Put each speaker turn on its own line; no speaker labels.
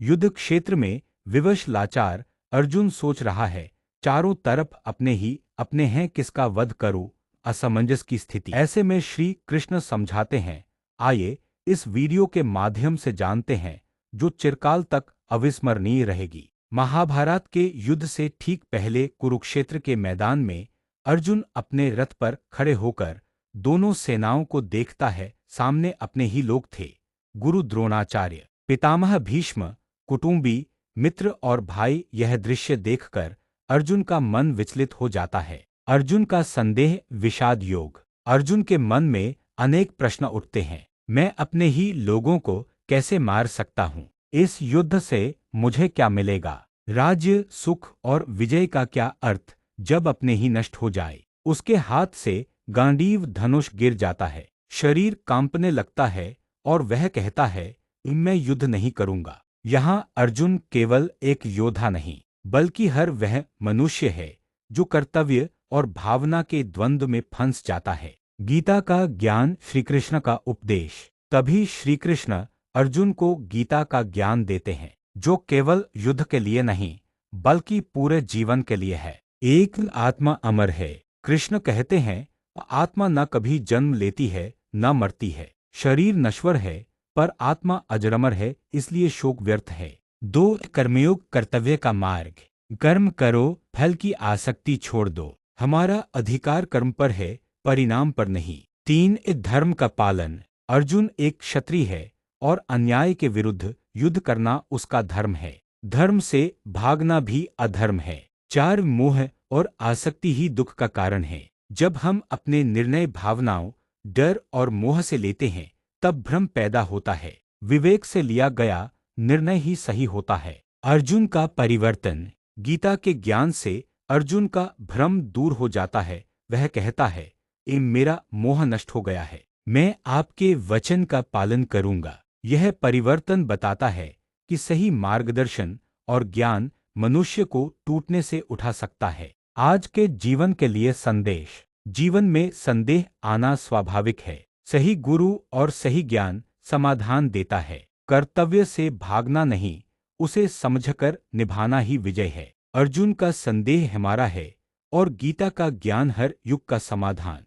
युद्ध क्षेत्र में विवश लाचार अर्जुन सोच रहा है, चारों तरफ अपने हैं, किसका वध करूं। असमंजस की स्थिति। ऐसे में श्री कृष्ण समझाते हैं, आइए इस वीडियो के माध्यम से जानते हैं जो चिरकाल तक अविस्मरणीय रहेगी। महाभारत के युद्ध से ठीक पहले कुरुक्षेत्र के मैदान में अर्जुन अपने रथ पर खड़े होकर दोनों सेनाओं को देखता है। सामने अपने ही लोग थे, गुरु द्रोणाचार्य, पितामह भीष्म, कुटुंबी, मित्र और भाई। यह दृश्य देखकर अर्जुन का मन विचलित हो जाता है। अर्जुन का संदेह, विषाद योग। अर्जुन के मन में अनेक प्रश्न उठते हैं। मैं अपने ही लोगों को कैसे मार सकता हूँ? इस युद्ध से मुझे क्या मिलेगा? राज्य, सुख और विजय का क्या अर्थ जब अपने ही नष्ट हो जाए? उसके हाथ से गांडीव धनुष गिर जाता है, शरीर कांपने लगता है और वह कहता है, मैं युद्ध नहीं करूंगा। यहाँ अर्जुन केवल एक योद्धा नहीं, बल्कि हर वह मनुष्य है जो कर्तव्य और भावना के द्वंद्व में फंस जाता है। गीता का ज्ञान, श्रीकृष्ण का उपदेश। तभी श्रीकृष्ण अर्जुन को गीता का ज्ञान देते हैं, जो केवल युद्ध के लिए नहीं, बल्कि पूरे जीवन के लिए है। एक आत्मा अमर है। कृष्ण कहते हैं, आत्मा न कभी जन्म लेती है, न मरती है। शरीर नश्वर है, पर आत्मा अजरमर है, इसलिए शोक व्यर्थ है। दो, कर्मयोग, कर्तव्य का मार्ग। कर्म करो, फल की आसक्ति छोड़ दो। हमारा अधिकार कर्म पर है, परिणाम पर नहीं। तीन, धर्म का पालन। अर्जुन एक क्षत्रिय है और अन्याय के विरुद्ध युद्ध करना उसका धर्म है। धर्म से भागना भी अधर्म है। चार, मोह और आसक्ति ही दुख का कारण है। जब हम अपने निर्णय भावनाओं, डर और मोह से लेते हैं, तब भ्रम पैदा होता है। विवेक से लिया गया निर्णय ही सही होता है। अर्जुन का परिवर्तन। गीता के ज्ञान से अर्जुन का भ्रम दूर हो जाता है। वह कहता है, मेरा मोह नष्ट हो गया है, मैं आपके वचन का पालन करूंगा। यह परिवर्तन बताता है कि सही मार्गदर्शन और ज्ञान मनुष्य को टूटने से उठा सकता है। आज के जीवन के लिए संदेश। जीवन में संदेह आना स्वाभाविक है। सही गुरु और सही ज्ञान समाधान देता है। कर्तव्य से भागना नहीं, उसे समझकर निभाना ही विजय है। अर्जुन का संदेह हमारा है और गीता का ज्ञान हर युग का समाधान।